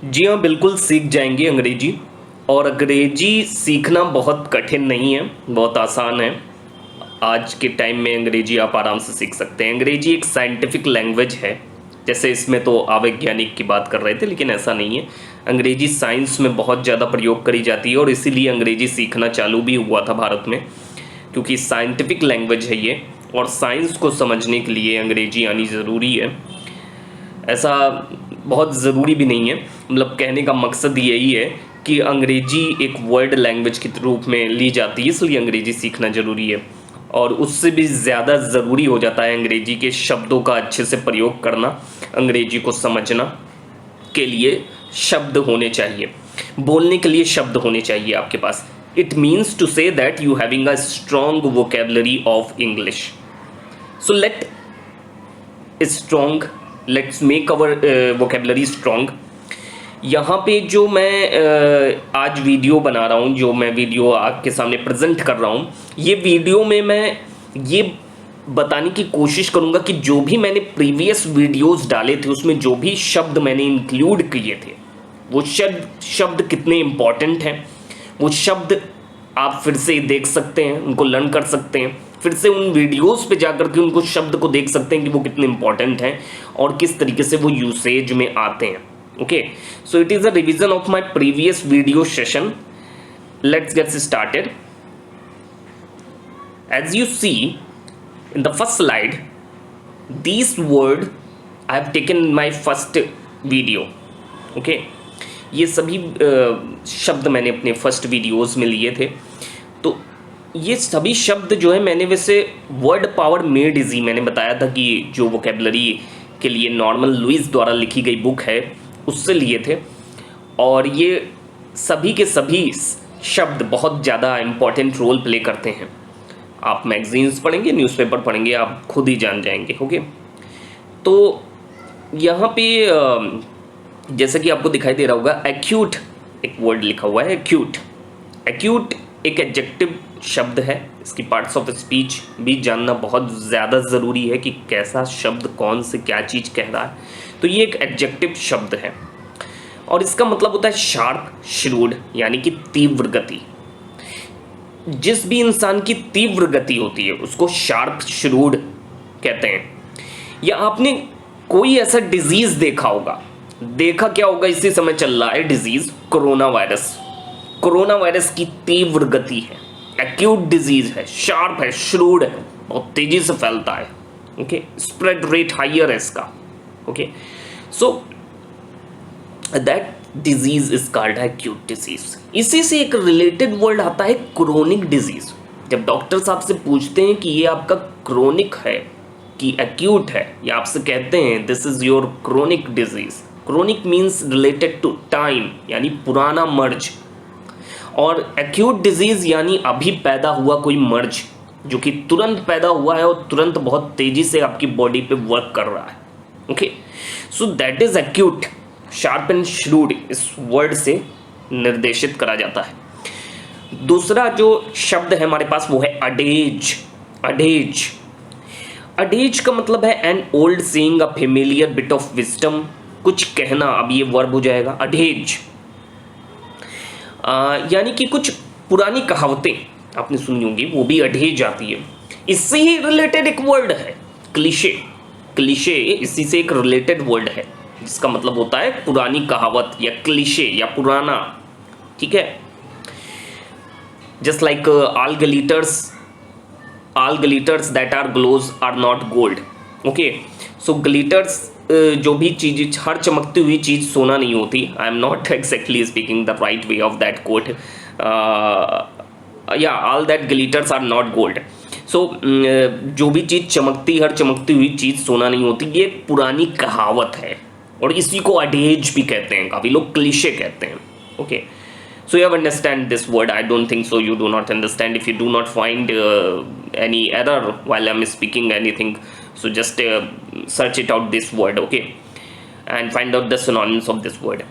जी हाँ, बिल्कुल सीख जाएंगे अंग्रेजी। और अंग्रेजी सीखना बहुत कठिन नहीं है, बहुत आसान है। आज के टाइम में अंग्रेजी आप आराम से सीख सकते हैं। अंग्रेजी एक साइंटिफिक लैंग्वेज है। जैसे इसमें तो आवैज्ञानिक की बात कर रहे थे, लेकिन ऐसा नहीं है। अंग्रेजी साइंस में बहुत ज़्यादा प्रयोग करी जाती है और इसीलिए अंग्रेजी सीखना चालू भी हुआ था भारत में, क्योंकि साइंटिफिक लैंग्वेज है ये। और साइंस को समझने के लिए अंग्रेजी आनी ज़रूरी है। ऐसा बहुत ज़रूरी भी नहीं है, मतलब कहने का मकसद यही है कि अंग्रेजी एक वर्ल्ड लैंग्वेज के रूप में ली जाती है, इसलिए अंग्रेजी सीखना ज़रूरी है। और उससे भी ज़्यादा ज़रूरी हो जाता है अंग्रेजी के शब्दों का अच्छे से प्रयोग करना। अंग्रेजी को समझना के लिए शब्द होने चाहिए, बोलने के लिए शब्द होने चाहिए आपके पास। It means to say that you having a strong vocabulary of English. So let's make our vocabulary strong. यहाँ पे जो मैं आज वीडियो बना रहा हूँ, जो मैं वीडियो आपके सामने प्रेजेंट कर रहा हूँ, ये वीडियो में मैं ये बताने की कोशिश करूँगा कि जो भी मैंने प्रीवियस वीडियोस डाले थे उसमें जो भी शब्द मैंने इंक्लूड किए थे, वो शब्द कितने इम्पॉर्टेंट हैं। वो शब्द आप फिर से देख सकते हैं, उनको लर्न कर सकते हैं, फिर से उन वीडियोस पे जाकर के उनको शब्द को देख सकते हैं कि वो कितने इंपॉर्टेंट हैं और किस तरीके से वो यूसेज में आते हैं। Okay, so it is a revision of my previous video session. Let's get started. As you see in the first slide, these word I have taken in my first video. Okay, ये सभी शब्द मैंने अपने first videos में लिए थे। तो ये सभी शब्द जो है मैंने वैसे वर्ड पावर मेड इजी, मैंने बताया था कि जो वोकेबलरी के लिए नॉर्मन लुइस द्वारा लिखी गई बुक है उससे लिए थे। और ये सभी के सभी शब्द बहुत ज़्यादा इम्पॉर्टेंट रोल प्ले करते हैं। आप मैगजीन्स पढ़ेंगे, न्यूज़पेपर पढ़ेंगे, आप खुद ही जान जाएंगे। ओके, तो यहाँ पे जैसा कि आपको दिखाई दे रहा होगा, एक्यूट एक वर्ड लिखा हुआ है। एक्यूट एक एडजेक्टिव शब्द है। इसकी पार्ट्स ऑफ स्पीच भी जानना बहुत ज़्यादा ज़रूरी है कि कैसा शब्द कौन से क्या चीज़ कह रहा है। तो ये एक एडजेक्टिव शब्द है और इसका मतलब होता है शार्प, श्रूड, यानी कि तीव्र गति। जिस भी इंसान की तीव्र गति होती है उसको शार्प, श्रूड कहते हैं। या आपने कोई ऐसा डिजीज देखा होगा, देखा क्या होगा इसी समय चल रहा है disease, corona virus. Corona virus की तीव्र गति है, एक्यूट डिजीज है, शार्प है, श्रूड है, बहुत तेजी से फैलता है। ओके, स्प्रेड रेट हाइयर है इसका। Okay, so that disease is called acute disease. इसी से एक रिलेटेड वर्ड आता है क्रोनिक डिजीज। जब डॉक्टर साहब से पूछते हैं कि ये आपका क्रोनिक है कि एक्यूट है, या आपसे कहते हैं this is your chronic disease. Chronic means related to time, यानी पुराना मर्ज। और एक्यूट डिजीज यानी अभी पैदा हुआ कोई मर्ज जो कि तुरंत पैदा हुआ है और तुरंत बहुत तेजी से आपकी बॉडी पे वर्क कर रहा है। Okay, so that is acute. Sharp and shrewd इस वर्ड से निर्देशित करा जाता है। दूसरा जो शब्द है हमारे पास वो है अडेज। अडेज अडेज का मतलब है an old saying, a familiar bit of wisdom, कुछ कहना। अब ये वर्ब हो जाएगा अडेज, यानी कि कुछ पुरानी कहावतें आपने सुनी होंगी, वो भी अडेज आती है। इससे ही रिलेटेड एक वर्ड है क्लीशे। क्लीशे इसी से एक रिलेटेड वर्ड है जिसका मतलब होता है पुरानी कहावत या क्लीशे या पुराना। ठीक है, just like all glitters that are glows are not gold. Okay, so glitters जो भी चीज, हर चमकती हुई चीज सोना नहीं होती। I am not exactly speaking the right way of that quote. या all that glitters are not gold. So जो भी चीज चमकती, हर चमकती हुई चीज सोना नहीं होती, ये एक पुरानी कहावत है और इसी को अडेज भी कहते हैं, काफी लोग क्लीशे कहते हैं। Okay, so you have understand this word. I don't think so you do not understand. If you do not find any error while I'm speaking anything, so just search it out this word, okay, and find out the synonyms of this word.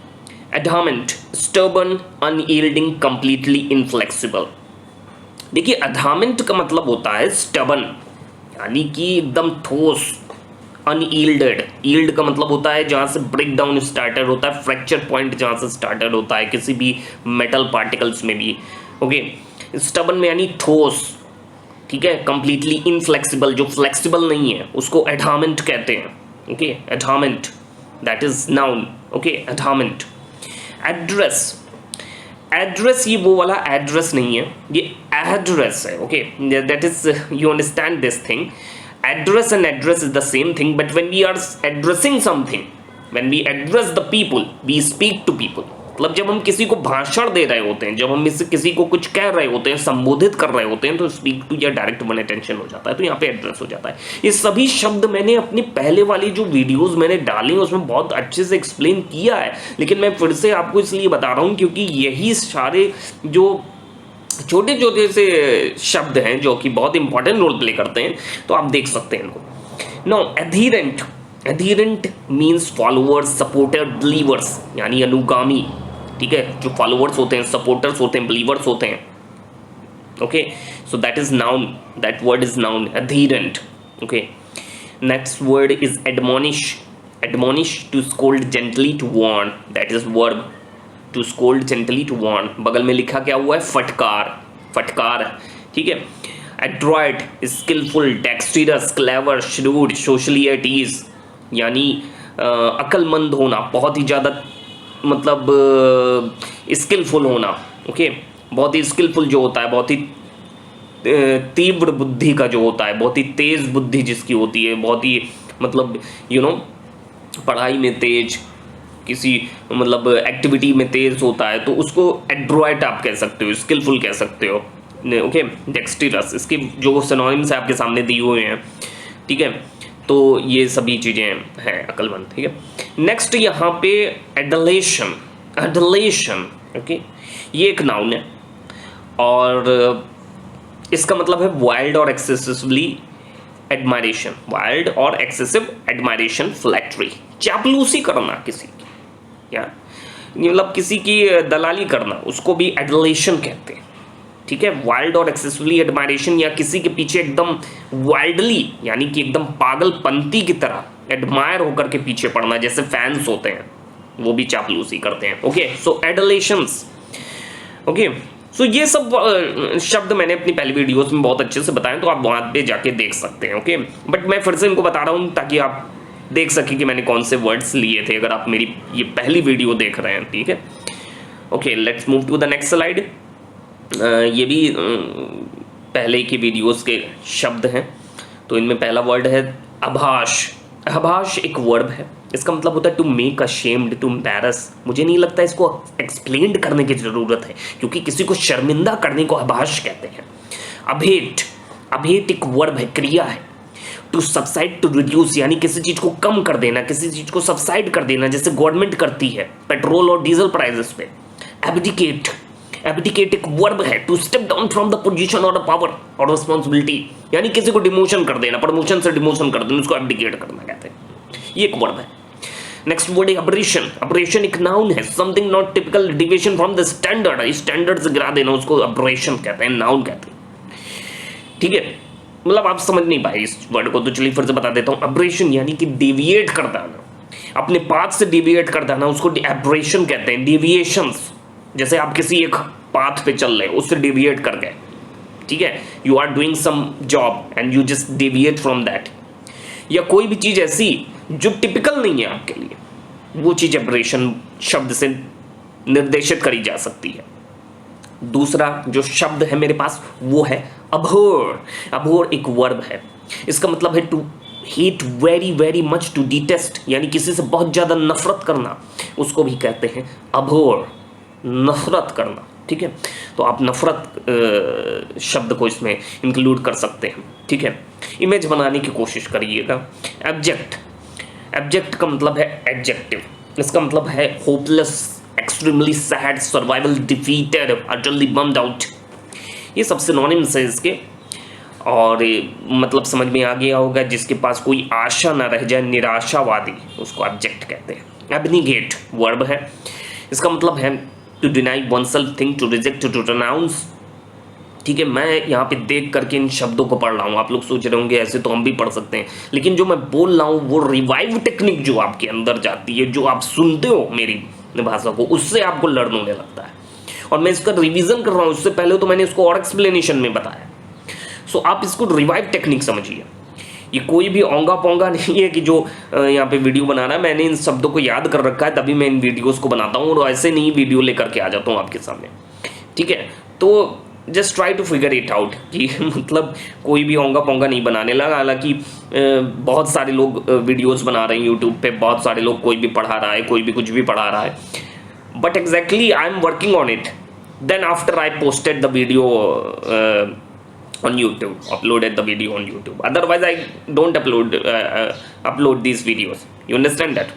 Adamant, stubborn, unyielding, completely inflexible. देखिए adamant का मतलब होता है stubborn, यानी कि एकदम ठोस, अनयील्डेड, yield का मतलब होता है जहाँ से ब्रेक डाउन स्टार्टेड होता है, फ्रैक्चर पॉइंट जहाँ से स्टार्टेड होता है किसी भी मेटल पार्टिकल्स में भी। ओके, स्टबन में यानी ठोस, ठीक है, कंप्लीटली इनफ्लेक्सिबल, जो फ्लेक्सिबल नहीं है उसको एडहामेंट कहते हैं। Okay, adamant, that is noun. Okay, adamant. Address, address ये वो वाला एड्रेस नहीं है, ये एड्रेस है। Okay, that is, you understand this thing, address and address is the same thing, but when we are addressing something, when we address the people, we speak to people, मतलब जब हम किसी को भाषण दे रहे होते हैं, जब हम इससे किसी को कुछ कह रहे होते हैं, संबोधित कर रहे होते हैं, तो स्पीक टू या डायरेक्ट वन अटेंशन हो जाता है, तो यहाँ पे एड्रेस हो जाता है। ये सभी शब्द मैंने अपनी पहले वाली जो वीडियोस मैंने डाली उसमें बहुत अच्छे से एक्सप्लेन किया है, लेकिन मैं फिर से आपको इसलिए बता रहा हूँ क्योंकि यही सारे जो छोटे छोटे से शब्द हैं जो कि बहुत इंपॉर्टेंट रोल प्ले करते हैं, तो आप देख सकते हैं इनको। No, adherent, adherent means followers, supporter, believers, यानी अनुगामी, ठीक है, जो फॉलोअर्स होते हैं, सपोर्टर्स होते हैं, बिलीवर्स होते हैं। Okay, so that is noun, that word is noun, adherent. Okay, next word is admonish, admonish, to scold gently, to warn, that is verb, to scold gently, to warn. बगल में लिखा क्या हुआ है, फटकार, फटकार, ठीक है। Adroit, skilful, dexterous, clever, shrewd, socially at ease, यानी अक्लमंद होना, बहुत ही ज़्यादा मतलब स्किलफुल होना। ओके, बहुत ही स्किलफुल जो होता है, बहुत ही तीव्र बुद्धि का जो होता है, बहुत ही तेज बुद्धि जिसकी होती है, बहुत ही मतलब यू नो पढ़ाई में तेज, किसी मतलब एक्टिविटी में तेज होता है, तो उसको एड्रॉयट आप कह सकते हो, स्किलफुल कह सकते हो। ओके, डेक्स्टरस, इसके जो सिनोनिम्स है आपके सामने दिए हुए हैं, ठीक है, तो ये सभी चीज़ें हैं अक्लमंद, ठीक है। नेक्स्ट यहाँ पे एडलेशन, एडलेशन, ओके, ये एक नाउन है और इसका मतलब है वाइल्ड और एक्सेसिवली एडमायरेशन, वाइल्ड और एक्सेसिव एडमायरेशन, फ्लैटरी, चापलूसी करना किसी की, या मतलब किसी की दलाली करना, उसको भी एडलेशन कहते हैं, ठीक है। वाइल्ड और एक्सेसिवली एडमायरेशन, या किसी के पीछे एकदम वाइल्डली यानी कि एकदम पागलपंती की तरह एडमायर होकर के पीछे पड़ना, जैसे फैंस होते हैं वो भी चापलूसी करते हैं। ओके, सो एडलेशंस। ओके, सो ये सब शब्द मैंने अपनी पहली वीडियोस में बहुत अच्छे से बताए, तो आप वहाँ पे जाके देख सकते हैं। ओके, बट मैं फिर से इनको बता रहा हूँ ताकि आप देख सकें कि मैंने कौन से वर्ड्स लिए थे, अगर आप मेरी ये पहली वीडियो देख रहे हैं, ठीक है। Okay, let's move to the next slide. ये भी पहले की वीडियोस के शब्द हैं, तो इनमें पहला वर्ड है आभास। आभास एक वर्ब है, इसका मतलब होता है to make ashamed, to embarrass. मुझे नहीं लगता इसको एक्सप्लेन करने की ज़रूरत है, क्योंकि किसी को शर्मिंदा करने को आभास कहते हैं। अभेट, अभेट एक वर्ब है, क्रिया है। टू सबसाइड, टू रिड्यूस, यानी किसी चीज़ को कम कर देना, किसी चीज़ को सबसाइड कर देना, जैसे गवर्नमेंट करती है पेट्रोल और डीजल प्राइसेस पे। एब्डिकेट, एब्डिकेट एक वर्ब है, to step down from the position और द पावर और रिस्पॉन्सिबिलिटी, यानी किसी को डिमोशन कर देना, प्रमोशन से डिमोशन कर देना, उसको एब्डिकेट करना कहते हैं, ये एक वर्ब है। नेक्स्ट वर्ड है अबरेशन। अबरेशन एक नाउन है, something not typical, deviation from the standard, standard से गिरा देना, उसको अबरेशन कहते हैं, नाउन कहते हैं, ठीक है। मतलब आप समझ नहीं पाए इस वर्ड को, तो चलिए फिर से बता देता हूँ। अबरेशन यानी कि डेविएट कर देना, अपने पाथ से डेविएट कर देना, उसको एब्रेशन कहते हैं। डेविएशंस, जैसे आप किसी एक पाथ पे चल रहे हो, उससे डेविएट कर गए, ठीक है, you are doing some job and you just deviate from that, या कोई भी चीज ऐसी जो टिपिकल नहीं है आपके लिए, वो चीज एब्रेशन शब्द से निर्देशित करी जा सकती है। दूसरा जो शब्द है मेरे पास वो है अभोर। अभोर एक वर्ब है, इसका मतलब है to hate very very much, to detest, यानी किसी से बहुत ज्यादा नफरत करना, उसको भी कहते हैं अभोर, नफरत करना, ठीक है। तो आप नफरत शब्द को इसमें इंक्लूड कर सकते हैं, ठीक है। इमेज बनाने की कोशिश करिएगा। एब्जेक्ट, एब्जेक्ट का मतलब है एडजेक्टिव, इसका मतलब है hopeless, extremely sad, survival defeated, utterly bummed out, ये सब सिनोनिम्स है इसके, और मतलब समझ में आ गया होगा, जिसके पास कोई आशा ना रह जाए, निराशावादी, उसको एब्जेक्ट कहते हैं। एबनिगेट वर्ब है, इसका मतलब है to deny oneself thing, to reject, to renounce, ठीक है, मैं यहाँ पे देख करके इन शब्दों को पढ़ रहा हूँ। आप लोग सोच रहे होंगे ऐसे तो हम भी पढ़ सकते हैं, लेकिन जो मैं बोल रहा हूँ वो रिवाइव टेक्निक जो आपके अंदर जाती है, जो आप सुनते हो मेरी भाषा को, उससे आपको लर्न होने लगता है। और मैं इसका रिवीजन कर रहा हूँ, उससे पहले तो मैंने इसको और एक्सप्लेनेशन में बताया। सो आप इसको रिवाइव टेक्निक समझिए। ये कोई भी ओंगा पोंगा नहीं है कि जो यहाँ पे वीडियो बना रहा है, मैंने इन शब्दों को याद कर रखा है, तभी मैं इन वीडियोस को बनाता हूँ और ऐसे नहीं वीडियो लेकर के आ जाता हूँ आपके सामने। ठीक है, तो just try to figure it out कि मतलब कोई भी ओंगा पोंगा नहीं बनाने लगा। हालांकि बहुत सारे लोग वीडियोस बना रहे हैं यूट्यूब पे, बहुत सारे लोग, कोई भी पढ़ा रहा है, कोई भी कुछ भी पढ़ा रहा है, but exactly I am working on it. Then after I posted the video on YouTube, uploaded the video on YouTube. Otherwise I don't upload these videos. You understand that?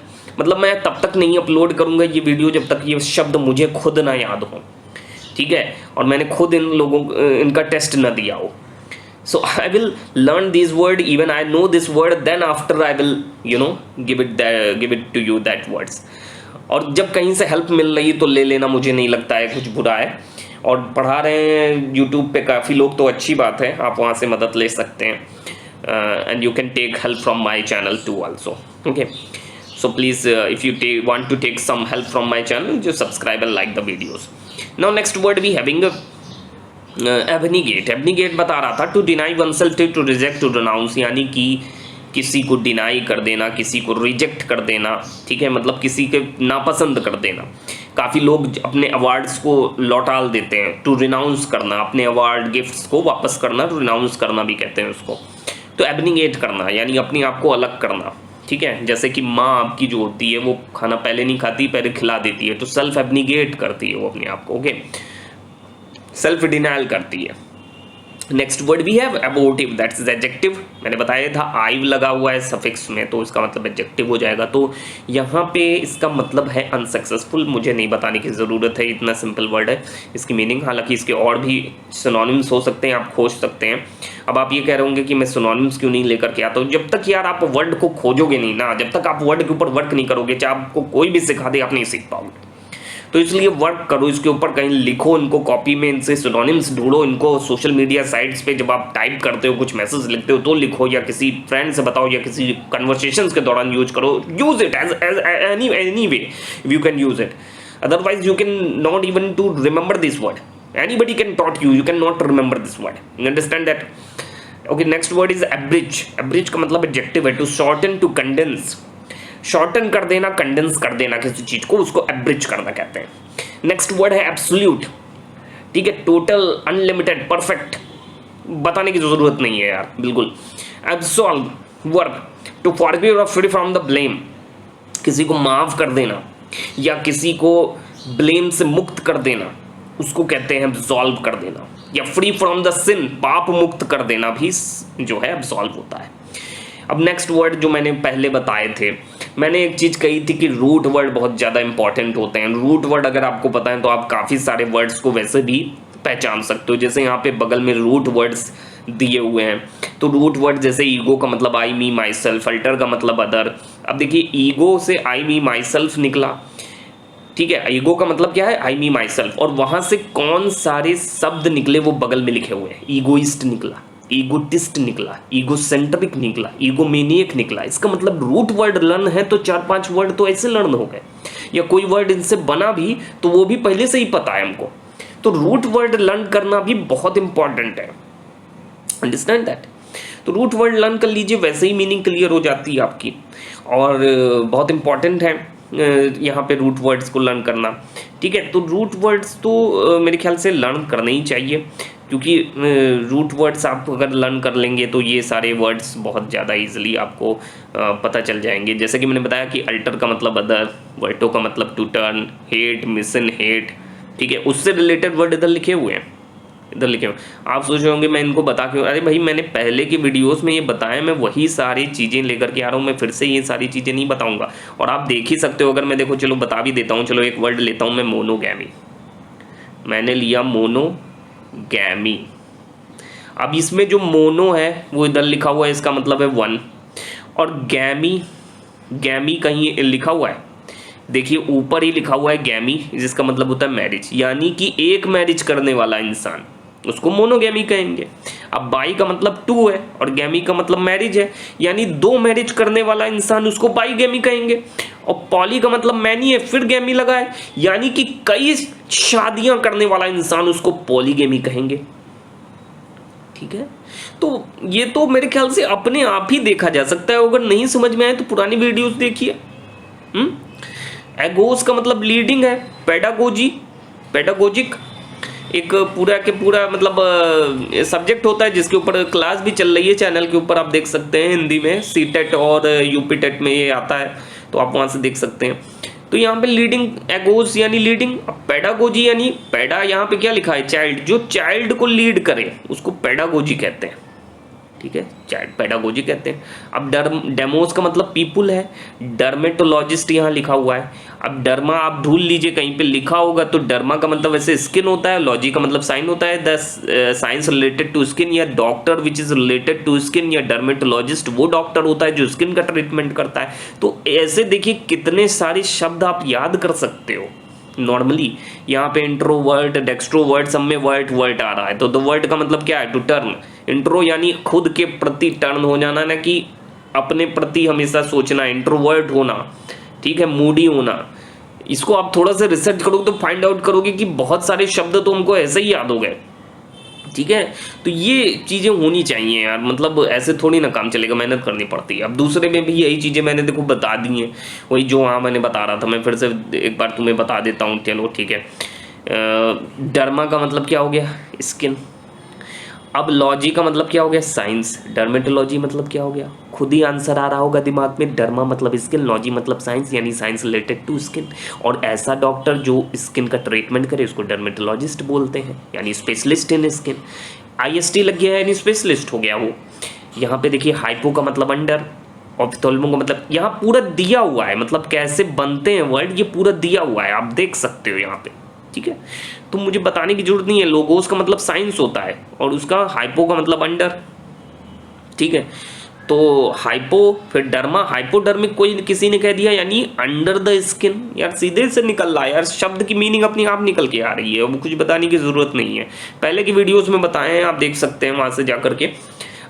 मतलब मैं तब तक नहीं अपलोड करूंगा ये वीडियो जब तक ये शब्द मुझे खुद ना याद हो, ठीक है, और मैंने खुद इन लोगों इनका टेस्ट ना दिया हो. So I will learn these word, even I know this word, then after I will give it to you that words. और जब कहीं से हेल्प मिल रही तो ले लेना, मुझे नहीं लगता है कुछ बुरा है. और पढ़ा रहे हैं यूट्यूब पे काफ़ी लोग तो अच्छी बात है, आप वहाँ से मदद ले सकते हैं. And you can take help from my channel too also. Okay, so please if you want to take some help from my channel, जो subscribe and like the videos. Now next word we having abnegate. Abnegate बता रहा था, to deny oneself, to reject, to renounce, यानी कि किसी को deny कर देना, किसी को रिजेक्ट कर देना, ठीक है, मतलब किसी के नापसंद कर देना. काफ़ी लोग अपने अवार्ड्स को लौटा देते हैं. टू रिनाउंस करना, अपने अवार्ड गिफ्ट्स को वापस करना, रिनाउंस करना भी कहते हैं उसको. तो एबनीगेट करना यानी अपने आप को अलग करना, ठीक है. जैसे कि माँ आपकी जो होती है वो खाना पहले नहीं खाती, पहले खिला देती है, तो सेल्फ एबनीगेट करती है वो अपने आप को. ओके, सेल्फ डिनाइल करती है. नेक्स्ट वर्ड भी है अबोर्टिव, दैट्स इज एडजेक्टिव. मैंने बताया था आइव लगा हुआ है सफिक्स में, तो इसका मतलब एडजेक्टिव हो जाएगा. तो यहाँ पे इसका मतलब है अनसक्सेसफुल. मुझे नहीं बताने की ज़रूरत है, इतना सिंपल वर्ड है इसकी मीनिंग. हालांकि इसके और भी सिनोनिम्स हो सकते हैं, आप खोज सकते हैं. अब आप ये कह रहे होंगे कि मैं सिनोनिम्स क्यों नहीं लेकर के आता हूँ. जब तक यार आप वर्ड को खोजोगे नहीं ना, जब तक आप वर्ड के ऊपर वर्क नहीं करोगे, चाहे आपको कोई भी सिखा दे, आप नहीं सीख पाओगे. तो इसलिए वर्क करो, इसके ऊपर कहीं लिखो, इनको कॉपी में इनसे सिनोनिम्स ढूंढो, इनको सोशल मीडिया साइट्स पे जब आप टाइप करते हो, कुछ मैसेज लिखते हो तो लिखो, या किसी फ्रेंड से बताओ, या किसी कन्वर्सेशंस के दौरान यूज करो. Use it as any way you can use it. Otherwise you can not even to remember this word. Anybody can taught you, you can not remember this word. You understand that? Okay, next word is abridge. Abridge का मतलब adjective है, to shorten, to condense. Shorten कर देना, condense कर देना किसी चीज को, उसको एब्रिज करना कहते हैं. नेक्स्ट वर्ड है एब्सोल्यूट, ठीक है, टोटल, अनलिमिटेड, परफेक्ट. बताने की जरूरत नहीं है यार, बिल्कुल. एब्सॉल्व वर्ब, टू फॉरगिव और फ्री फ्रॉम द ब्लेम. किसी को माफ कर देना या किसी को ब्लेम से मुक्त कर देना, उसको कहते हैं एब्सॉल्व कर देना. या फ्री फ्रॉम द सिन, पाप मुक्त कर देना भी जो है एब्सॉल्व होता है. अब नेक्स्ट वर्ड जो मैंने पहले बताए थे, मैंने एक चीज़ कही थी कि रूट वर्ड बहुत ज़्यादा इंपॉर्टेंट होते हैं. रूट वर्ड अगर आपको पता है तो आप काफ़ी सारे वर्ड्स को वैसे भी पहचान सकते हो. जैसे यहाँ पे बगल में रूट वर्ड्स दिए हुए हैं, तो रूट वर्ड जैसे ईगो का मतलब आई मी माई सेल्फ, अल्टर का मतलब अदर. अब देखिए ईगो से आई मी माई सेल्फ निकला, ठीक है, ईगो का मतलब क्या है, आई मी माई सेल्फ, और वहाँ से कौन सारे शब्द निकले वो बगल में लिखे हुए हैं. ईगोइस्ट निकला, ईगोटिस्ट निकला, ईगोसेंट्रिक निकला, ईगोमेनियक निकला. इसका मतलब रूट वर्ड लर्न है तो 4-5 वर्ड तो ऐसे लर्न हो गए, या कोई वर्ड इनसे बना भी तो वो भी पहले से ही पता है हमको. तो रूट वर्ड लर्न करना भी बहुत इंपॉर्टेंट है. Understand that? तो रूट वर्ड लर्न कर लीजिए, वैसे ही मीनिंग क्लियर हो जाती है आपकी. और बहुत इंपॉर्टेंट है यहाँ पे रूट वर्ड्स को लर्न करना, ठीक है. तो रूट वर्ड्स तो मेरे ख्याल से लर्न करने ही चाहिए, क्योंकि रूट वर्ड्स आप अगर लर्न कर लेंगे तो ये सारे वर्ड्स बहुत ज़्यादा इजीली आपको पता चल जाएंगे. जैसे कि मैंने बताया कि अल्टर का मतलब अदर, वर्टो का मतलब टू टर्न, हेट, मिसन, हेट, ठीक है, उससे रिलेटेड वर्ड इधर लिखे हुए हैं, इधर लिखे हुए. आप सोच रहे होंगे मैं इनको बता क्यों, अरे भाई मैंने पहले की वीडियोस में ये बताया, मैं वही सारी चीज़ें लेकर के आ रहा हूँ. मैं फिर से ये सारी चीज़ें नहीं बताऊँगा, और आप देख ही सकते हो. अगर मैं देखो, चलो बता भी देता हूँ, चलो एक वर्ड लेता हूँ मैं, मोनोगैमी. मैंने लिया मोनोगैमी. अब इसमें जो मोनो है वो इधर लिखा हुआ है, इसका मतलब है वन, और गैमी, गैमी कहीं लिखा हुआ है, देखिए ऊपर ही लिखा हुआ है गैमी, जिसका मतलब होता है मैरिज, यानी कि एक मैरिज करने वाला इंसान. उसको मोनोगैमी कहेंगे। अब बाई का मतलब 2 है और गैमी का मतलब मैरिज है, यानी 2 मैरिज करने वाला इंसान उसको बाईगैमी कहेंगे। और पॉली का मतलब मैनी है फिर गैमी लगा है, यानी कि कई शादियां करने वाला इंसान उसको पॉलीगैमी कहेंगे। ठीक है, तो ये तो मेरे ख्याल से अपने आप ही देखा जा सकता है। अगर नहीं समझ में आए तो पुरानी वीडियोस देखिए। एगोस का मतलब लीडिंग है, पेडागोजी, पेडागोजिक एक पूरा के पूरा मतलब सब्जेक्ट होता है जिसके ऊपर क्लास भी चल रही है चैनल के ऊपर, आप देख सकते हैं हिंदी में, सीटेट और यूपी टेट में ये आता है, तो आप वहां से देख सकते हैं। तो यहाँ पे लीडिंग, एगोस यानी लीडिंग, पेडागोजी यानी पेडा, यहाँ पे क्या लिखा है, चाइल्ड, जो चाइल्ड को लीड करे उसको पेडागोजी कहते हैं। ठीक है, चाइल्ड पेडागोजी कहते हैं। अब डेमोस का मतलब पीपुल है, डर्मेटोलॉजिस्ट यहाँ लिखा हुआ है। अब डर्मा आप ढूंढ लीजिए कहीं पे लिखा होगा, तो डर्मा का मतलब वैसे स्किन होता है, लॉजी का मतलब साइन होता है, the science related to skin, या doctor which is related to skin, या डर्मेटोलॉजिस्ट वो डॉक्टर होता है जो स्किन का ट्रीटमेंट करता है। तो ऐसे देखिए कितने सारे शब्द आप याद कर सकते हो नॉर्मली। यहाँ पे इंट्रोवर्ट, डेक्स्ट्रोवर्ट, सब में वर्ट आ रहा है, तो वर्ट का मतलब क्या है, टू टर्न। इंट्रो यानी खुद के प्रति टर्न हो जाना, ना कि अपने प्रति हमेशा सोचना, इंट्रोवर्ट होना। ठीक है, मूडी होना। इसको आप थोड़ा सा रिसर्च करोगे तो फाइंड आउट करोगे कि बहुत सारे शब्द तो हमको ऐसे ही याद हो गए। ठीक है, तो ये चीज़ें होनी चाहिए यार, मतलब ऐसे थोड़ी ना काम चलेगा, मेहनत करनी पड़ती है। अब दूसरे में भी यही चीज़ें मैंने देखो बता दी हैं, वही जो हाँ मैंने बता रहा था, मैं फिर से एक बार तुम्हें बता देता हूँ। चलो ठीक है, डर्मा का मतलब क्या हो गया, स्किन। अब लॉजी का मतलब क्या हो गया, साइंस। डर्मेटोलॉजी मतलब क्या हो गया, खुद ही आंसर आ रहा होगा दिमाग में, डर्मा मतलब स्किन, लॉजी मतलब साइंस, यानी साइंस रिलेटेड टू स्किन। और ऐसा डॉक्टर जो स्किन का ट्रीटमेंट करे उसको डर्मेटोलॉजिस्ट बोलते हैं, यानी स्पेशलिस्ट इन स्किन। IST लग गया है यानी स्पेशलिस्ट हो गया वो। यहाँ पे देखिए हाइपो का मतलब अंडर, ऑप्थेल्मो का मतलब, यहाँ पूरा दिया हुआ है, मतलब कैसे बनते हैं वर्ड ये पूरा दिया हुआ है, आप देख सकते हो यहाँ पे। ठीक है, तो मुझे बताने की जरूरत नहीं है। लोगोस का मतलब साइंस होता है और उसका हाइपो का मतलब अंडर। ठीक है, तो हाइपो फिर डर्मा, हाइपोडर्मिक कोई किसी ने कह दिया यानी अंडर द स्किन। यार सीधे से निकल रहा है यार, शब्द की मीनिंग अपनी आप निकल के आ रही है, वो कुछ बताने की जरूरत नहीं है। पहले की वीडियोस में बताए हैं, आप देख सकते हैं वहां से जा करके।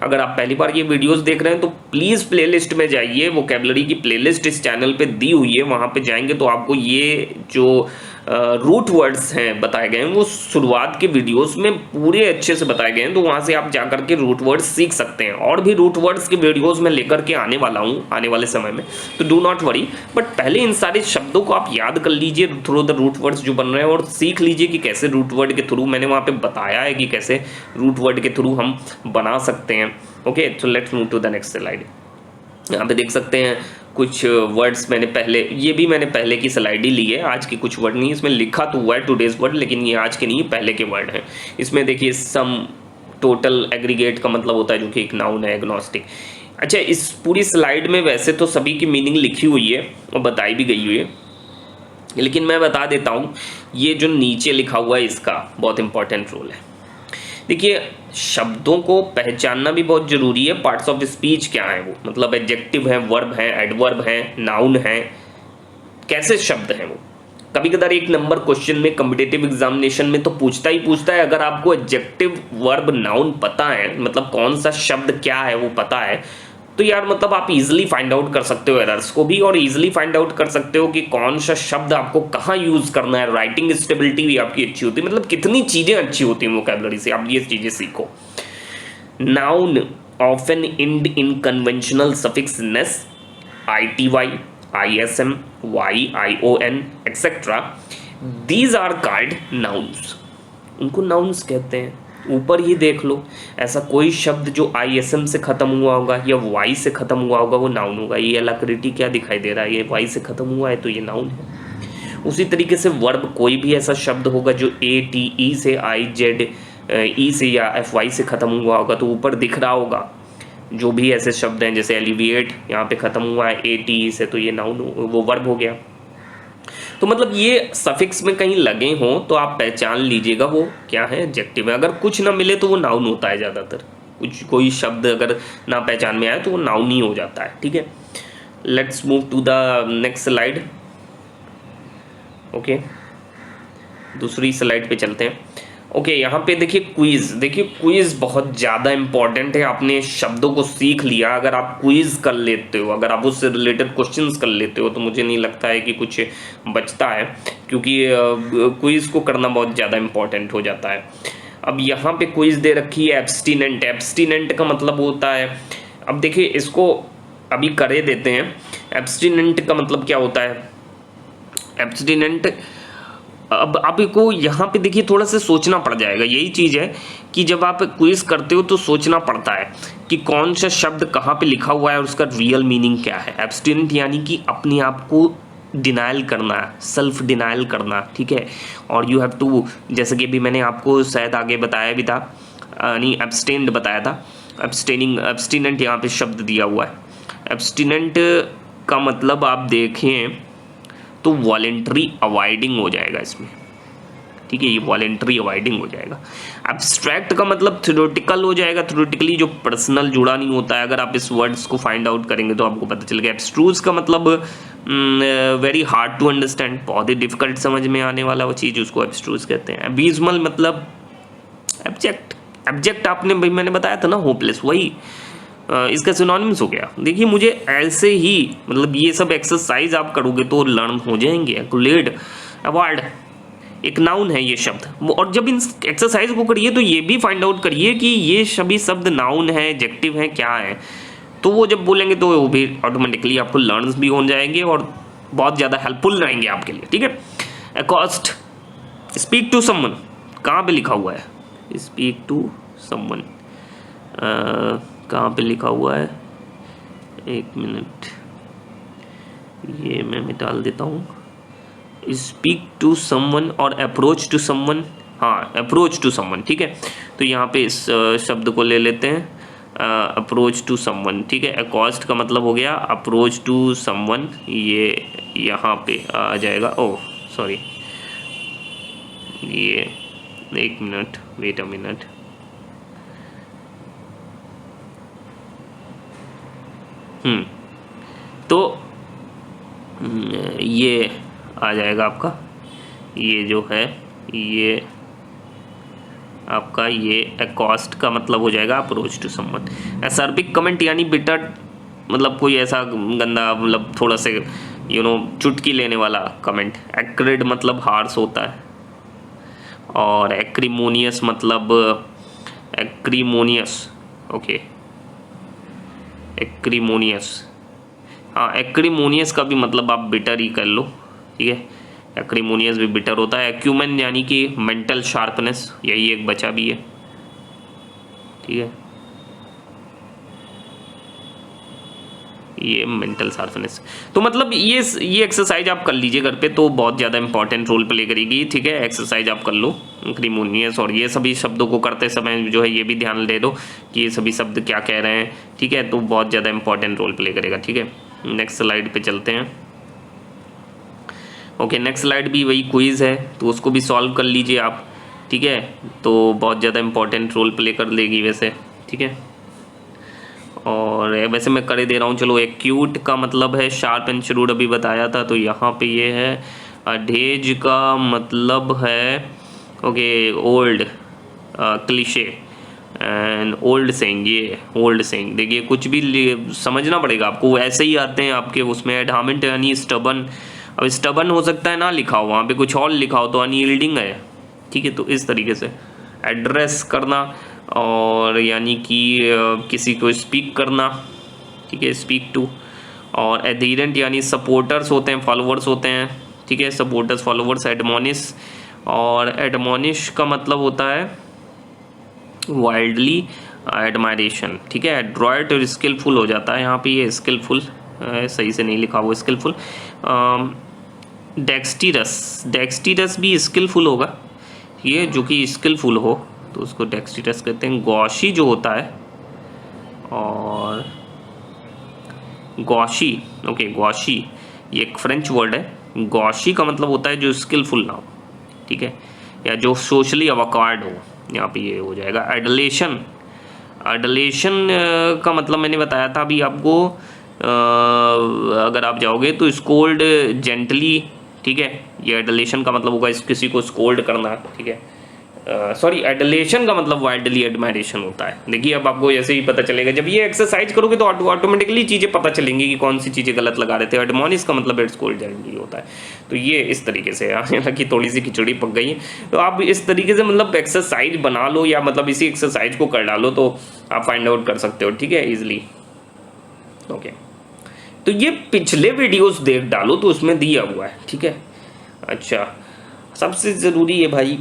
अगर आप पहली बार ये वीडियोस देख रहे हैं तो प्लीज़ प्लेलिस्ट में जाइए, वोकैबुलरी की प्लेलिस्ट इस चैनल पे दी हुई है, वहाँ पे जाएंगे तो आपको ये जो रूट वर्ड्स हैं बताए गए हैं वो शुरुआत के वीडियोस में पूरे अच्छे से बताए गए हैं, तो वहाँ से आप जा करके रूट वर्ड्स सीख सकते हैं। और भी रूट वर्ड्स के वीडियोस में लेकर के आने वाला हूँ आने वाले समय में, तो डू नॉट वरी। बट पहले इन सारे शब्दों को आप याद कर लीजिए थ्रू द रूट वर्ड्स जो बन रहे हैं, और सीख लीजिए कि कैसे रूट वर्ड के थ्रू, मैंने वहाँ पे बताया है कि कैसे रूट वर्ड के थ्रू हम बना सकते हैं। ओके, तो let's move to the next slide. यहाँ पे देख सकते हैं कुछ वर्ड्स मैंने पहले की स्लाइड ही ली है, आज के कुछ वर्ड नहीं, इसमें लिखा तो हुआ है टुडेज वर्ड, लेकिन ये आज के नहीं पहले के वर्ड हैं। इसमें देखिए सम, टोटल, एग्रीगेट का मतलब होता है जो कि एक नाउन है, एग्नोस्टिक। अच्छा, इस पूरी स्लाइड में वैसे तो सभी की मीनिंग लिखी हुई है और बताई भी गई हुई है, लेकिन मैं बता देता हूँ ये जो नीचे लिखा हुआ है इसका बहुत इंपॉर्टेंट रोल है। देखिए, शब्दों को पहचानना भी बहुत जरूरी है। पार्ट्स ऑफ स्पीच क्या है वो, मतलब एडजेक्टिव है, वर्ब है, एडवर्ब है, नाउन है, कैसे शब्द हैं वो। कभी कभार एक नंबर क्वेश्चन में कॉम्पिटिटिव एग्जामिनेशन में तो पूछता है, अगर आपको एडजेक्टिव, वर्ब, नाउन पता है, मतलब कौन सा शब्द क्या है वो पता है, तो यार मतलब आप इजीली फाइंड आउट कर सकते हो एरर्स को भी, और इजीली फाइंड आउट कर सकते हो कि कौन सा शब्द आपको कहाँ यूज करना है। राइटिंग स्टेबिलिटी भी आपकी अच्छी होती है, मतलब कितनी चीजें अच्छी होती हैं वोकैबुलरी से, आप ये चीजें सीखो। Noun often end in conventional suffix ness, ITY, ISM, YION etcetera, these are called nouns. उनको नाउन्स कहते हैं। ऊपर ही देख लो, ऐसा कोई शब्द जो ISM से खत्म हुआ होगा या Y से खत्म हुआ होगा वो नाउन होगा। ये अलाक्रिटी क्या दिखाई दे रहा है, ये Y से खत्म हुआ है तो ये नाउन है। उसी तरीके से वर्ब, कोई भी ऐसा शब्द होगा जो ATE से, IZE से या FY से खत्म हुआ होगा तो ऊपर दिख रहा होगा। जो भी ऐसे शब्द हैं जैसे एलिविएट यहाँ पे खत्म हुआ है ATE से, तो ये नाउन, वो वर्ब हो गया। तो मतलब ये सफिक्स में कहीं लगे हों तो आप पहचान लीजिएगा वो क्या है, एडजेक्टिव है। अगर कुछ ना मिले तो वो नाउन होता है ज़्यादातर। कोई शब्द अगर ना पहचान में आए तो वो नाउन ही हो जाता है। ठीक है, let's move to the next slide. Okay, दूसरी स्लाइड पे चलते हैं। ओके यहाँ पे देखिए क्विज, देखिए क्विज बहुत ज़्यादा इंपॉर्टेंट है। आपने शब्दों को सीख लिया, अगर आप क्विज कर लेते हो, अगर आप उससे रिलेटेड क्वेश्चंस कर लेते हो, तो मुझे नहीं लगता है कि कुछ बचता है, क्योंकि क्विज को करना बहुत ज़्यादा इंपॉर्टेंट हो जाता है। अब यहाँ पे क्विज दे रखी है एब्स्टिनेंट। एब्स्टिनेंट का मतलब होता है, अब देखिए इसको अभी करे देते हैं। एब्स्टिनेंट का मतलब क्या होता है? एब्स्टिनेंट, अब आपको यहाँ पे देखिए थोड़ा सा सोचना पड़ जाएगा। यही चीज़ है कि जब आप क्विज करते हो तो सोचना पड़ता है कि कौन सा शब्द कहाँ पे लिखा हुआ है और उसका रियल मीनिंग क्या है। एब्स्टिनेंट यानी कि अपने आप को डिनाइल करना, सेल्फ डिनाइल करना, ठीक है। और यू हैव टू, जैसे कि अभी मैंने आपको शायद आगे बताया भी था, नहीं एब्स्टेन्ड बताया था, एब्स्टेनिंग, एब्स्टिनेंट यहाँ पे शब्द दिया हुआ है। एब्स्टिनेंट का मतलब आप देखें तो वॉलेंट्री अवॉइडिंग हो जाएगा इसमें, ठीक है, ये वॉलेंट्री अवॉइडिंग हो जाएगा। एब्स्ट्रैक्ट का मतलब थ्योरेटिकल हो जाएगा, थ्योरेटिकली जो पर्सनल जुड़ा नहीं होता है। अगर आप इस वर्ड्स को फाइंड आउट करेंगे तो आपको पता चलेगा। एब्स्ट्रूज का मतलब वेरी हार्ड टू अंडरस्टैंड, बहुत ही डिफिकल्ट समझ में आने वाला वो चीज़, उसको एब्स्ट्रूज कहते हैं। अबीजमल मतलब एब्जेक्ट, एब्जेक्ट आपने भाई मैंने बताया था ना, होपलेस, वही इसका सिनोनिम्स हो गया। देखिए मुझे ऐसे ही मतलब ये सब एक्सरसाइज आप करोगे तो लर्न हो जाएंगे। एक्लेड, अवार्ड, एक नाउन है ये शब्द। और जब इन एक्सरसाइज को करिए तो ये भी फाइंड आउट करिए कि ये सभी शब्द नाउन है, एडजेक्टिव है, क्या है। तो वो जब बोलेंगे तो वो भी ऑटोमेटिकली आपको लर्न भी हो जाएंगे और बहुत ज़्यादा हेल्पफुल रहेंगे आपके लिए, ठीक है। अकॉस्ट, स्पीक टू समवन, कहाँ पे लिखा हुआ है? स्पीक टू समवन कहाँ पे लिखा हुआ है? एक मिनट, ये मैं मिटाल देता हूँ। स्पीक टू समवन और अप्रोच टू समवन, हाँ अप्रोच टू समवन, ठीक है। तो यहाँ पे इस शब्द को ले लेते हैं, अप्रोच टू समवन, ठीक है। अकॉस्ट का मतलब हो गया अप्रोच टू समवन, ये यहाँ पे आ जाएगा। ओह सॉरी, ये एक मिनट, वेट अ मिनट, तो ये आ जाएगा आपका, ये जो है ये आपका ये अकॉस्ट का मतलब हो जाएगा approach to someone. Acerbic comment यानी बिटर, मतलब कोई ऐसा गंदा, मतलब थोड़ा से चुटकी लेने वाला कमेंट। एक्रिड मतलब हार्श होता है। और एक्रीमोनियस मतलब एक्रीमोनियस, ओके एक्रीमोनियस, हाँ एक्रीमोनियस का भी मतलब आप बिटर ही कर लो, ठीक है। एक्रीमोनियस भी बिटर होता है। एक्यूमेन यानी कि मेंटल शार्पनेस, यही एक बचा भी है, ठीक है, ये मेंटल शार्पनेस। तो मतलब ये एक्सरसाइज आप कर लीजिए घर पे, तो बहुत ज़्यादा इंपॉर्टेंट रोल प्ले करेगी, ठीक है। एक्सरसाइज आप कर लो क्रीमोनियस, और ये सभी शब्दों को करते समय जो है ये भी ध्यान दे दो कि ये सभी शब्द क्या कह रहे हैं, ठीक है। तो बहुत ज़्यादा इंपॉर्टेंट रोल प्ले करेगा, ठीक है। नेक्स्ट स्लाइड पे चलते हैं। ओके, नेक्स्ट स्लाइड भी वही क्विज है, तो उसको भी सॉल्व कर लीजिए आप, ठीक है। तो बहुत ज़्यादा इंपॉर्टेंट रोल प्ले कर लेगी वैसे, ठीक है। और वैसे मैं कर दे रहा हूँ, चलो। एक्यूट का मतलब है शार्प एंड श्रूड, अभी बताया था, तो यहाँ पे ये है। अधेज का मतलब है okay old, cliché and old saying, ये ओल्ड सेइंग। देखिए कुछ भी समझना पड़ेगा आपको, ऐसे ही आते हैं आपके उसमें। एडहामेंट यानी स्टबन, अब स्टबन हो सकता है ना लिखा हो, वहाँ पे कुछ और लिखा हो तो अनयील्डिंग है, ठीक है। तो इस तरीके से एड्रेस करना, और यानी कि किसी को स्पीक करना, ठीक है, स्पीक टू। और एडीरेंट यानी सपोर्टर्स होते हैं, फॉलोअर्स होते हैं, ठीक है, सपोर्टर्स फॉलोअर्स। एडमोनिश, और एडमोनिश का मतलब होता है वाइल्डली एडमायरेशन, ठीक है। एड्रॉयट और स्किलफुल हो जाता है यहाँ पे, ये स्किलफुल सही से नहीं लिखा हुआ स्किलफुल। डेक्सटीरस, डेक्सटीरस भी स्किलफुल होगा, ये जो कि स्किलफुल हो तो उसको डेक्सटीरस कहते हैं। गौशी जो होता है, और गौशी, ओके गौशी ये एक फ्रेंच वर्ड है। गौशी का मतलब होता है जो स्किलफुल ना हो, ठीक है, या जो सोशली अवॉर्ड हो, यहाँ पे ये हो जाएगा। एडलेशन, एडलेशन का मतलब मैंने बताया था अभी आपको, अगर आप जाओगे तो स्कोल्ड जेंटली, ठीक है। ये एडलेशन का मतलब होगा किसी को स्कोल्ड करना, ठीक है। सॉरी, एडलेशन का मतलब वाइडली एडमायरेशन होता है। देखिए अब आपको ऐसे ही पता चलेगा, जब ये एक्सरसाइज करोगे तो ऑटोमेटिकली चीज़ें पता चलेंगी कि कौन सी चीज़ें गलत लगा रहे थे। एडमोनिस का मतलब इट्स कोल्ड जनरली होता है। तो ये इस तरीके से, हालांकि थोड़ी सी खिचड़ी पक गई है, तो आप इस तरीके से मतलब एक्सरसाइज बना लो या मतलब इसी एक्सरसाइज को कर डालो तो आप फाइंड आउट कर सकते हो, ठीक है, ईजिली। ओके, तो ये पिछले वीडियोस देख डालो तो उसमें दिया हुआ है, ठीक है। अच्छा, सबसे ज़रूरी है भाई,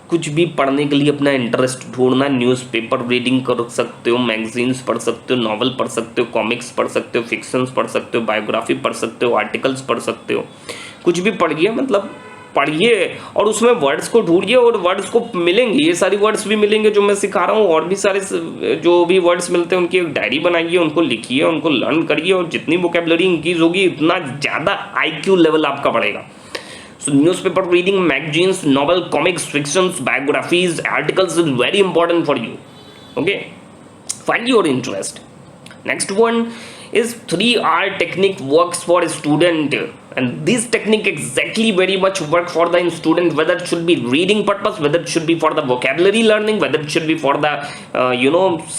कुछ भी पढ़ने के लिए अपना इंटरेस्ट ढूंढना। न्यूज़पेपर रीडिंग कर सकते हो, मैगजीन्स पढ़ सकते हो, नॉवल पढ़ सकते हो, कॉमिक्स पढ़ सकते हो, फिक्शंस पढ़ सकते हो, बायोग्राफी पढ़ सकते हो, आर्टिकल्स पढ़ सकते हो, कुछ भी पढ़िए, मतलब पढ़िए और उसमें वर्ड्स को ढूंढिए और वर्ड्स को मिलेंगे, ये सारी वर्ड्स भी मिलेंगे जो मैं सिखा रहा हूँ, और भी सारे जो भी वर्ड्स मिलते हैं उनकी एक डायरी बनाइए, उनको लिखिए, उनको लर्न करिए, और जितनी वोकेबलरी इंक्रीज होगी उतना ज़्यादा IQ लेवल आपका बढ़ेगा। So newspaper reading, magazines, novel, comics, fictions, biographies, articles is very important for you. Okay, find your interest. Next one is 3R technique works for a student, and this technique exactly very much work for the student, whether it should be reading purpose, whether it should be for the vocabulary learning, whether it should be for the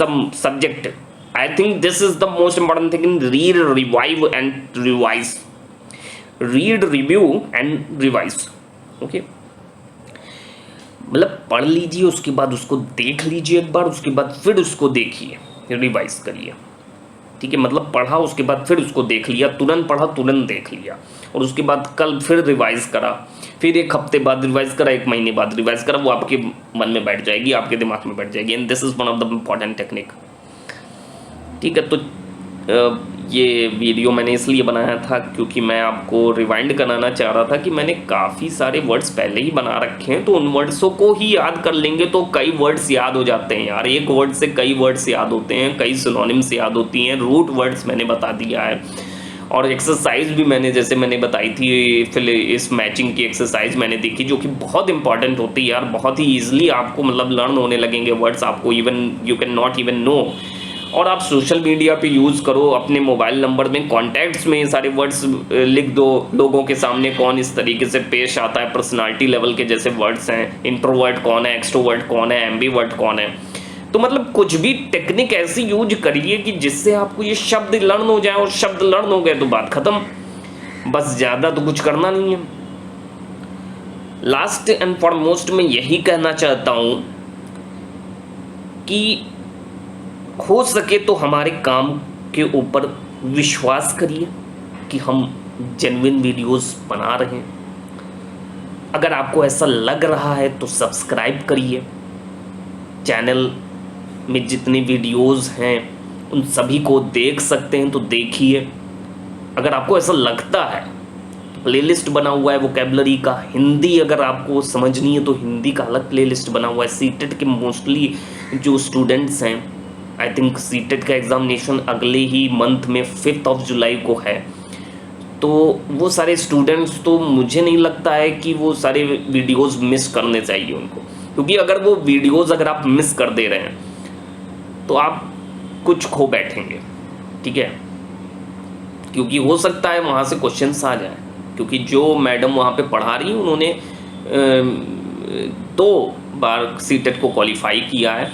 some subject. I think this is the most important thing in read, revive and revise. Read, review and revise. Okay, मतलब पढ़ लीजिए, उसके बाद उसको देख लीजिए एक बार, उसके बाद फिर उसको देखिए, रिवाइज करिए, ठीक है। मतलब पढ़ा, उसके बाद फिर उसको देख लिया, तुरंत पढ़ा तुरंत देख लिया, और उसके बाद कल फिर रिवाइज करा, फिर एक हफ्ते बाद रिवाइज करा, एक महीने बाद रिवाइज करा, वो आपके मन में बैठ जाएगी, आपके दिमाग में बैठ जाएगी। And this is one of the important technique, ठीक है। तो ये वीडियो मैंने इसलिए बनाया था क्योंकि मैं आपको रिवाइंड कराना चाह रहा था कि मैंने काफ़ी सारे वर्ड्स पहले ही बना रखे हैं, तो उन वर्ड्सों को ही याद कर लेंगे तो कई वर्ड्स याद हो जाते हैं यार। एक वर्ड से कई वर्ड्स याद होते हैं, कई सिनोनिम्स याद होती हैं, रूट वर्ड्स मैंने बता दिया है, और एक्सरसाइज भी मैंने, जैसे मैंने बताई थी, फिर इस मैचिंग की एक्सरसाइज मैंने देखी जो कि बहुत इंपॉर्टेंट होती है यार। बहुत ही ईजिली आपको मतलब लर्न होने लगेंगे वर्ड्स, आपको even you can not even know. और आप सोशल मीडिया पे यूज़ करो, अपने मोबाइल नंबर में कॉन्टैक्ट्स में ये सारे वर्ड्स लिख दो, लोगों के सामने कौन इस तरीके से पेश आता है, पर्सनालिटी लेवल के जैसे वर्ड्स हैं, इंट्रोवर्ट कौन है, एक्सट्रोवर्ट कौन है, एम्बीवर्ट कौन है। तो मतलब कुछ भी टेक्निक ऐसी यूज करिए कि जिससे आपको ये शब्द लर्न हो जाए, और शब्द लर्न हो गए तो बात खत्म, बस ज़्यादा तो कुछ करना नहीं है। लास्ट एंड फॉरमोस्ट मैं यही कहना चाहता हूँ कि हो सके तो हमारे काम के ऊपर विश्वास करिए कि हम जेन्युइन वीडियोस बना रहे हैं। अगर आपको ऐसा लग रहा है तो सब्सक्राइब करिए, चैनल में जितने वीडियोस हैं उन सभी को देख सकते हैं तो देखिए। अगर आपको ऐसा लगता है, प्लेलिस्ट बना हुआ है वोकेबलरी का, हिंदी अगर आपको समझनी है तो हिंदी का अलग प्लेलिस्ट बना हुआ है। सीटेट के मोस्टली जो स्टूडेंट्स हैं, आई थिंक सीटेट का एग्जामिनेशन अगले ही मंथ में 5 जुलाई को है, तो वो सारे स्टूडेंट्स, तो मुझे नहीं लगता है कि वो सारे वीडियोस मिस करने चाहिए उनको, क्योंकि अगर वो वीडियोस अगर आप मिस कर दे रहे हैं तो आप कुछ खो बैठेंगे, ठीक है। क्योंकि हो सकता है वहाँ से क्वेश्चंस आ जाए, क्योंकि जो मैडम वहाँ पे पढ़ा रही हैं उन्होंने 2 बार सीटेट को क्वालिफाई किया है,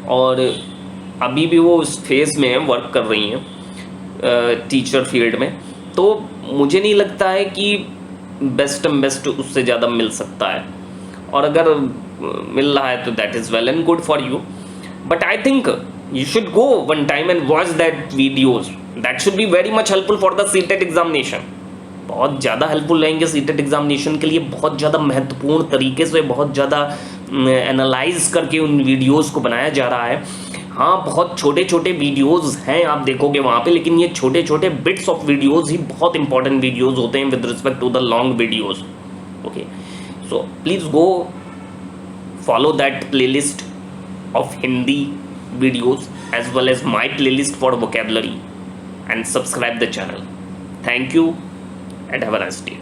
और अभी भी वो उस फेज में वर्क कर रही हैं टीचर फील्ड में। तो मुझे नहीं लगता है कि बेस्ट उससे ज़्यादा मिल सकता है, और अगर मिल रहा है तो that is well and good for you, but I think you should go one time and watch that videos, that should be very much helpful for the CTET examination. बहुत ज़्यादा हेल्पफुल रहेंगे सीटेट एग्जामिनेशन के लिए, बहुत ज़्यादा महत्वपूर्ण तरीके से, बहुत ज़्यादा एनालाइज करके उन वीडियोज़ को बनाया जा रहा है। हाँ, बहुत छोटे छोटे वीडियोस हैं आप देखोगे वहाँ पे, लेकिन ये छोटे छोटे बिट्स ऑफ वीडियोस ही बहुत इंपॉर्टेंट वीडियोस होते हैं with respect to the long videos. Okay, so please go follow that playlist of Hindi videos as well as my playlist for vocabulary, and subscribe the channel. Thank you and have a nice day.